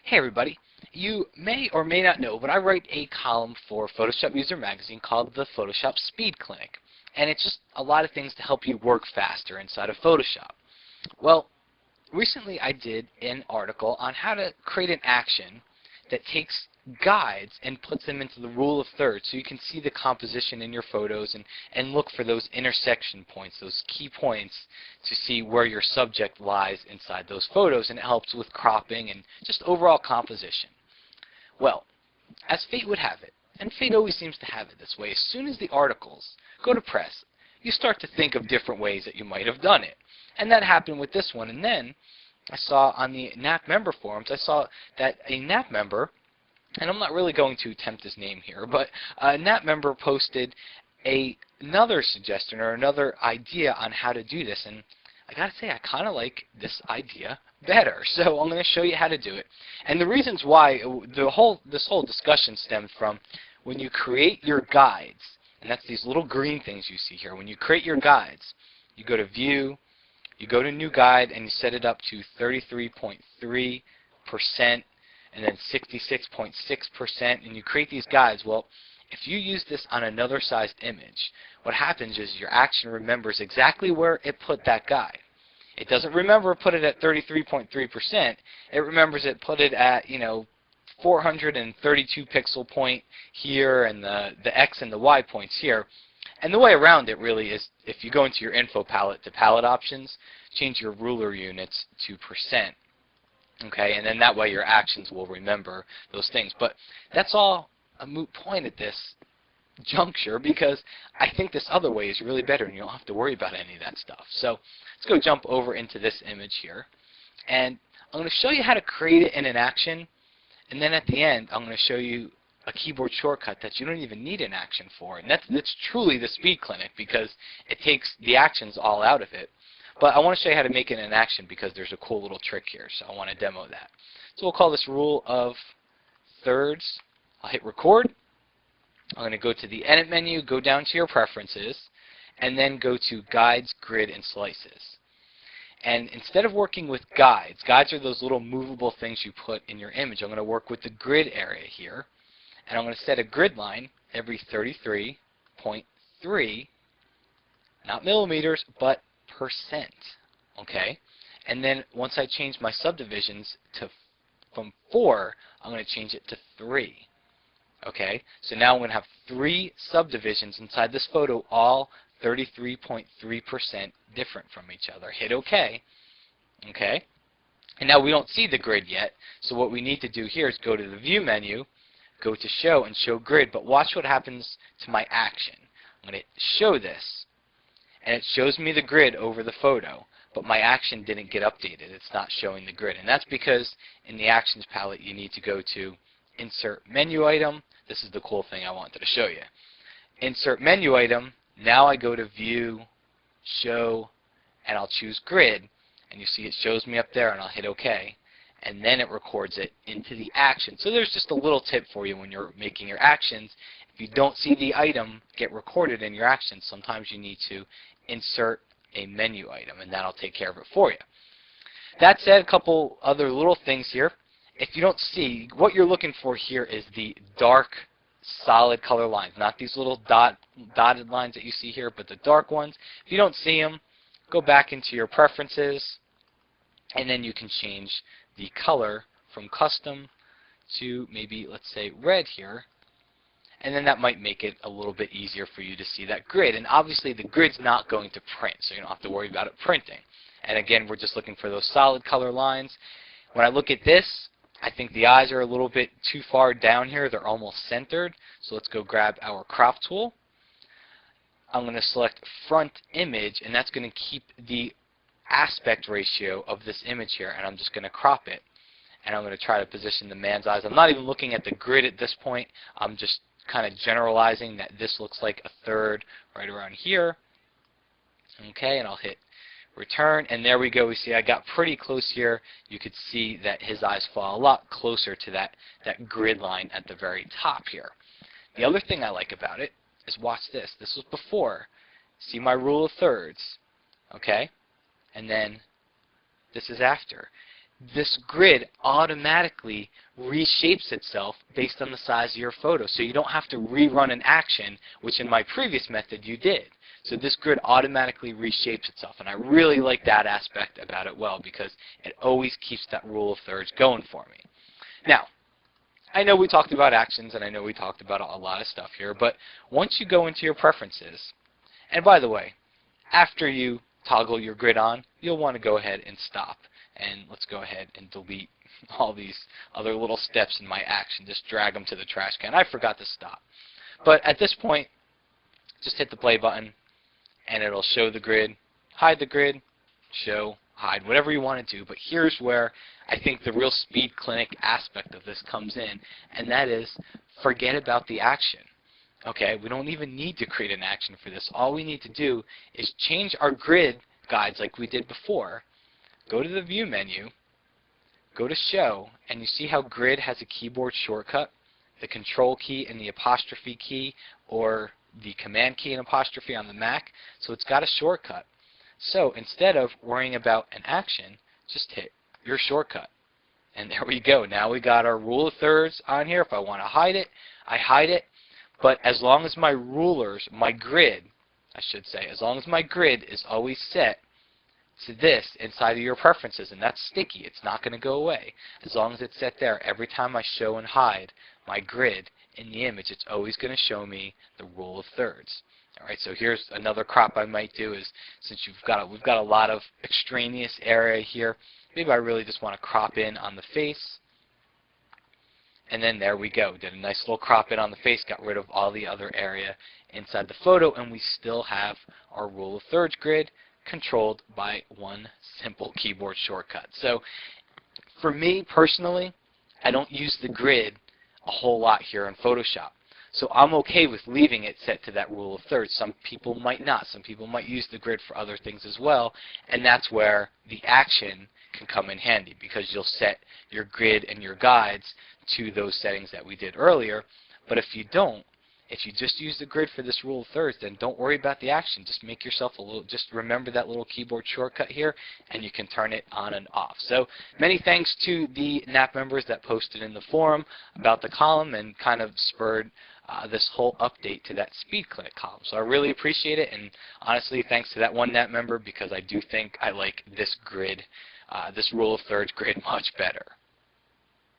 Hey everybody, you may or may not know, but I write a column for Photoshop User Magazine called the Photoshop Speed Clinic. And it's just a lot of things to help you work faster inside of Photoshop. Well, recently I did an article on how to create an action that takes guides and puts them into the rule of thirds so you can see the composition in your photos and look for those intersection points, those key points to see where your subject lies inside those photos, and it helps with cropping and just overall composition. Well, as fate would have it, and fate always seems to have it this way, as soon as the articles go to press, you start to think of different ways that you might have done it. And that happened with this one. And then I saw on the NAP member forums, I saw that a NAP member, and I'm not really going to attempt his name here, but a NAP member posted another suggestion or another idea on how to do this. And I gotta say, I kind of like this idea better. So I'm going to show you how to do it. And the reasons why this whole discussion stems from when you create your guides, and that's these little green things you see here. When you create your guides, you go to View, you go to New Guide, and you set it up to 33.3%, and then 66.6%, and you create these guides. Well, if you use this on another sized image, what happens is your action remembers exactly where it put that guide. It doesn't remember put it at 33.3%. It remembers it put it at, 432 pixel point here, and the X and the Y points here. And the way around it really is, if you go into your info palette to palette options, change your ruler units to percent. Okay, and then that way your actions will remember those things. But that's all a moot point at this juncture, because I think this other way is really better and you don't have to worry about any of that stuff. So let's go jump over into this image here, and I'm going to show you how to create it in an action, and then at the end I'm going to show you a keyboard shortcut that you don't even need an action for. And that's truly the Speed Clinic, because it takes the actions all out of it. But I want to show you how to make it an action because there's a cool little trick here, so I want to demo that. So we'll call this rule of thirds. I'll hit record. I'm going to go to the edit menu, go down to your preferences, and then go to guides, grid, and slices. And instead of working with guides are those little movable things you put in your image. I'm going to work with the grid area here, and I'm going to set a grid line every 33.3, not millimeters, but percent. Okay? And then once I change my subdivisions from 4, I'm going to change it to 3. Okay? So now I'm going to have 3 subdivisions inside this photo, all 33.3% different from each other. Hit OK. Okay? And now we don't see the grid yet, so what we need to do here is go to the View menu, go to Show, and Show Grid. But watch what happens to my action. I'm going to show this, and it shows me the grid over the photo, but my action didn't get updated. It's not showing the grid, and that's because in the Actions palette you need to go to Insert Menu Item. This is the cool thing I wanted to show you. Insert Menu Item. Now I go to View, Show, and I'll choose Grid, and you see it shows me up there, and I'll hit OK, and then it records it into the action. So there's just a little tip for you when you're making your actions. If you don't see the item get recorded in your actions, sometimes you need to insert a menu item, and that'll take care of it for you. That said, a couple other little things here. If you don't see, what you're looking for here is the dark, solid color lines, not these little dotted lines that you see here, but the dark ones. If you don't see them, go back into your preferences, and then you can change the color from custom to maybe, let's say, red here, and then that might make it a little bit easier for you to see that grid. And obviously the grid's not going to print, so you don't have to worry about it printing. And again, we're just looking for those solid color lines. When I look at this, I think the eyes are a little bit too far down here. They're almost centered. So let's go grab our crop tool. I'm going to select front image, and that's going to keep the aspect ratio of this image here, and I'm just going to crop it. And I'm going to try to position the man's eyes. I'm not even looking at the grid at this point. I'm just kind of generalizing that this looks like a third right around here. Okay, and I'll hit return, and there we go. We see I got pretty close here. You could see that his eyes fall a lot closer to that grid line at the very top here. The other thing I like about it is, watch this. This was before. See my rule of thirds. Okay, and then this is after. this grid automatically reshapes itself based on the size of your photo. So you don't have to rerun an action, which in my previous method you did. So this grid automatically reshapes itself, and I really like that aspect about it because it always keeps that rule of thirds going for me. Now, I know we talked about actions, and I know we talked about a lot of stuff here, but once you go into your preferences, and by the way, after you toggle your grid on, you'll want to go ahead and stop. And let's go ahead and delete all these other little steps in my action. Just drag them to the trash can. I forgot to stop. But at this point, just hit the play button, and it'll show the grid, hide the grid, show, hide, whatever you want to do. But here's where I think the real speed clinic aspect of this comes in, and that is forget about the action. Okay, we don't even need to create an action for this. All we need to do is change our grid guides like we did before. Go to the View menu, go to Show, and you see how Grid has a keyboard shortcut, the Control key and the apostrophe key, or the Command key and apostrophe on the Mac. So it's got a shortcut. So instead of worrying about an action, just hit your shortcut. And there we go. Now we got our rule of thirds on here. If I want to hide it, I hide it. But as long as my rulers, my grid, I should say, as long as my grid is always set to this inside of your preferences, and that's sticky, it's not going to go away. As long as it's set there, every time I show and hide my grid in the image, it's always going to show me the rule of thirds. All right, so here's another crop I might do is, since we've got a lot of extraneous area here, maybe I really just want to crop in on the face. And then there we go. Did a nice little crop in on the face, got rid of all the other area inside the photo, and we still have our rule of thirds grid controlled by one simple keyboard shortcut. So for me personally, I don't use the grid a whole lot here in Photoshop. So I'm okay with leaving it set to that rule of thirds. Some people might not. Some people might use the grid for other things as well, and that's where the action can come in handy, because you'll set your grid and your guides to those settings that we did earlier. But if you don't, if you just use the grid for this rule of thirds, then don't worry about the action. Just make yourself just remember that little keyboard shortcut here, and you can turn it on and off. So many thanks to the NAP members that posted in the forum about the column and kind of spurred this whole update to that Speed Clinic column. So I really appreciate it, and honestly, thanks to that one NAP member, because I do think I like this grid, this rule of thirds grid much better.